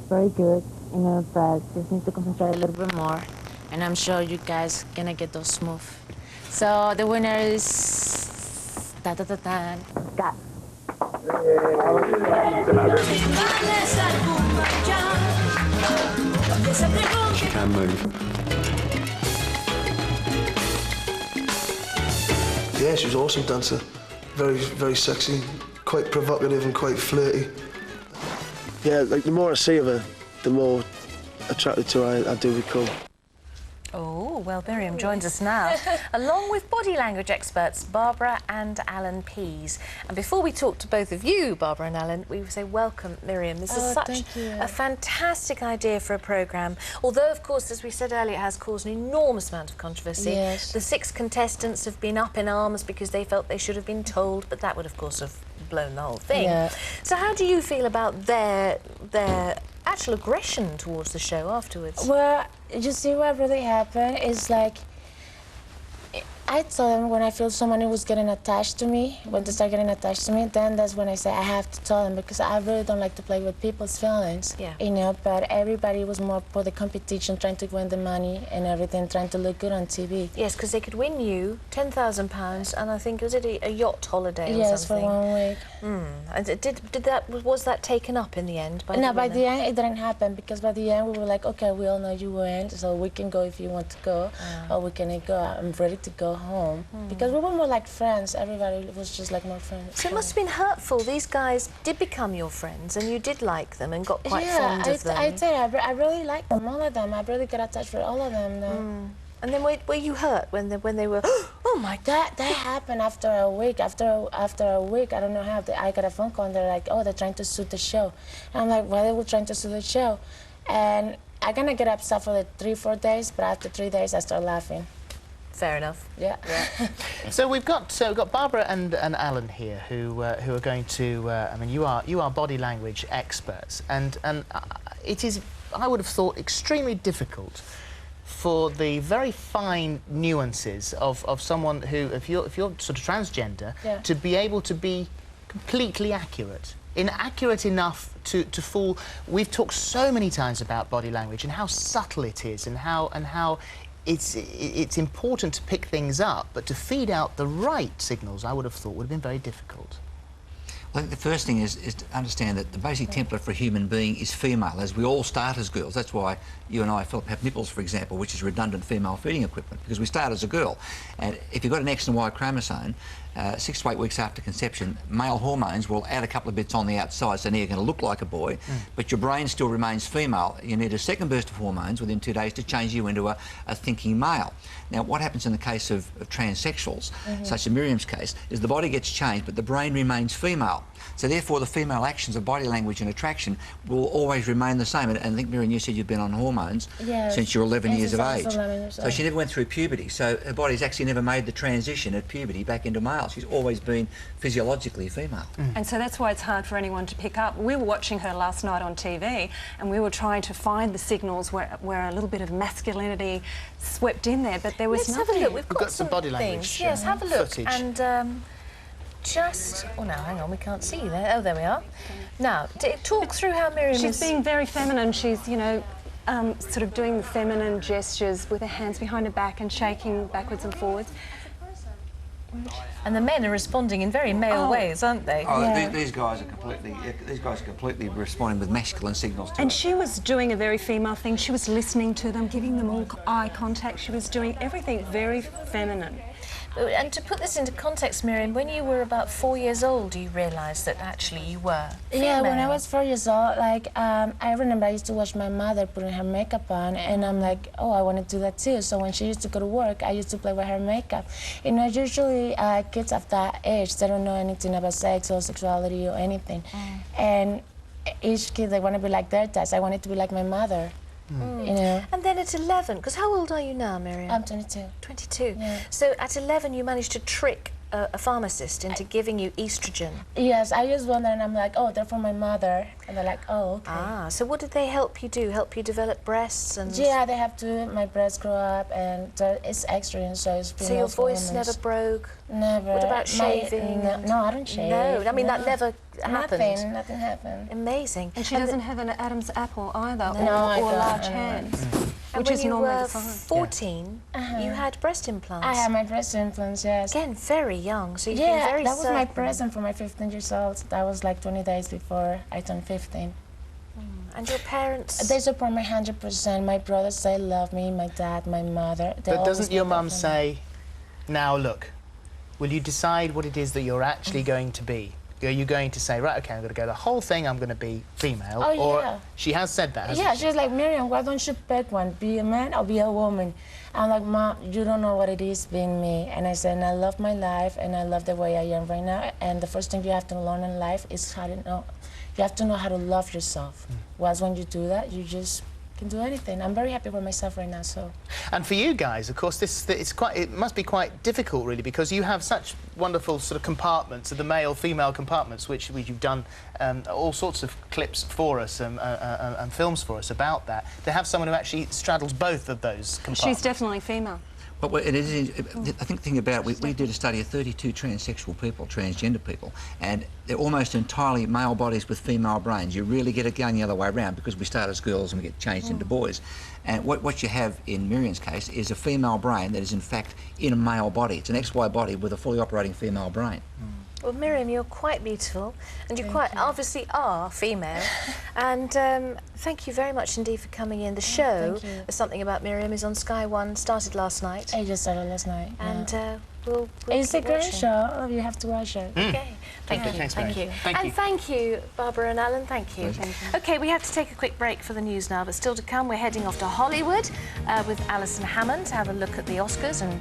very good, you know, but just need to concentrate a little bit more. And I'm sure you guys gonna get those smooth. So the winner is ta-ta-ta-ta. Got. She can move. Yeah, she was an awesome dancer. Very, very sexy, quite provocative and quite flirty. Yeah, like the more I see of her, the more attracted to her I do become. Oh, well, Miriam joins us now, along with body language experts Barbara and Alan Pease. And before we talk to both of you, Barbara and Alan, we would say welcome, Miriam. This is such a fantastic idea for a programme. Although, of course, as we said earlier, it has caused an enormous amount of controversy. Yes. The 6 contestants have been up in arms because they felt they should have been told, but that would, of course, have blown the whole thing. Yeah. So how do you feel about their actual aggression towards the show afterwards? Well, you see what really happened is like, I told them when I feel someone who was getting attached to me, when they start getting attached to me, then that's when I say I have to tell them, because I really don't like to play with people's feelings, you know, but everybody was more for the competition, trying to win the money and everything, trying to look good on TV. Yes, because they could win you £10,000 and I think, was it a yacht holiday or something? Yes, for 1 week. And was that taken up in the end? No, by the end it didn't happen, because by the end we were like, okay, we all know you win, so we can go if you want to go, or we can go. I'm ready to go home, because we were more like friends. Everybody was just like more friends. So it must have been hurtful. These guys did become your friends and you did like them and got quite fond of them. I did. I really liked them, all of them. I really got attached with all of them, though. And then were you hurt when they were, oh my God? That happened after a week. After a week, I don't know how, I got a phone call and they're like, oh, they're trying to sue the show. And I'm like, why they were trying to sue the show? And I kind of get upset for like 3-4 days, but after 3 days I start laughing. Fair enough. Yeah. So we've got Barbara and Alan here who are going to. I mean, you are body language experts, and it is, I would have thought, extremely difficult for the very fine nuances of someone who, if you're sort of transgender, to be able to be completely accurate. Inaccurate enough to fool. We've talked so many times about body language and how subtle it is, and how it's important to pick things up, but to feed out the right signals, I would have thought, would have been very difficult. I think the first thing is to understand that the basic template for a human being is female, as we all start as girls. That's why you and I, Philip, have nipples, for example, which is redundant female feeding equipment, because we start as a girl. And if you've got an X and Y chromosome, 6 to 8 weeks after conception, male hormones will add a couple of bits on the outside, so now you're going to look like a boy, but your brain still remains female. You need a second burst of hormones within 2 days to change you into a thinking male. Now, what happens in the case of transsexuals, such as Miriam's case, is the body gets changed, but the brain remains female. So therefore, the female actions of body language and attraction will always remain the same. And I think, Miriam, you said you've been on hormones since you were 11 years of age. So she never went through puberty. So her body's actually never made the transition at puberty back into male. She's always been physiologically female. And so that's why it's hard for anyone to pick up. We were watching her last night on TV and we were trying to find the signals where a little bit of masculinity swept in there, but there was nothing. Let's have a look. We've got some body language things. Yes, have a look. Footage. And oh no, hang on, we can't see there. Oh, there we are. Now, talk through how Miriam is... She's being very feminine. She's, you know, sort of doing feminine gestures with her hands behind her back and shaking backwards and forwards. And the men are responding in very male ways, aren't they? Oh, these guys are completely responding with masculine signals to And it. she was doing a very female thing. She was listening to them, giving them all eye contact. She was doing everything very feminine. And to put this into context, Miriam, when you were about 4 years old, you realised that actually you were female. Yeah, when I was 4 years old, like, I remember I used to watch my mother putting her makeup on, and I'm like, oh, I want to do that too. So when she used to go to work, I used to play with her makeup. You know, usually kids of that age, they don't know anything about sex or sexuality or anything. And each kid, they want to be like their dad. I wanted to be like my mother. You know. And then at 11, because how old are you now, Miriam? I'm 22. 22. Yeah. So at 11, you managed to trick a pharmacist into giving you estrogen. Yes, I just wonder, and I'm like, oh, they're for my mother. And they're like, oh, okay. Ah, so what did they help you do? Help you develop breasts and... Yeah, they have to, my breasts grow up, and it's estrogen, so it's... So your voice never broke? Never. What about shaving? No, I don't shave. No, I mean, that never happened? Nothing happened. Amazing. And she doesn't have an Adam's apple either, No, I or don't. large hands, And which is when you normally were the sign. 14, you had breast implants. I had my breast implants, yes. Again, very young, so you've been Yeah, very that was my certain. present for my 15 years old. That was like 20 days before I turned 15. And your parents? They support me 100%. My brothers, they love me. My dad, my mother. They But always doesn't your look out mum for me. say, now look, will you decide what it is that you're actually going to be? Are you going to say, right, OK, I'm going to go the whole thing, I'm going to be female? Oh, or yeah. she has said that, hasn't Yeah, she? she's like, Miriam, why don't you pick one? Be a man or be a woman? I'm like, Mom, you don't know what it is being me. And I said, and I love my life, and I love the way I am right now. And the first thing you have to learn in life is how to know. You have to know how to love yourself. Whereas when you do that, you just can do anything. I'm very happy with myself right now, so. And for you guys, of course, it must be quite difficult, really, because you have such wonderful sort of compartments, the male-female compartments, which you've done all sorts of clips for us and films for us about that. To have someone who actually straddles both of those compartments. She's definitely female. But it is, I think the thing about it, we did a study of 32 transsexual people, transgender people, and they're almost entirely male bodies with female brains. You really get it going the other way around because we start as girls and we get changed into boys. And what you have in Miriam's case is a female brain that is in fact in a male body. It's an XY body with a fully operating female brain. Well, Miriam, you're quite beautiful, and you obviously are female. And thank you very much indeed for coming in. The show, Something About Miriam, is on Sky One, started last night. I just started last night. And we'll It's a keep great watching. show. Oh, you have to watch it. Okay, thank you, Thanks, thank Mary. you. Thank you. And thank you, Barbara and Alan, thank you. OK, we have to take a quick break for the news now, but still to come, we're heading off to Hollywood with Alison Hammond to have a look at the Oscars and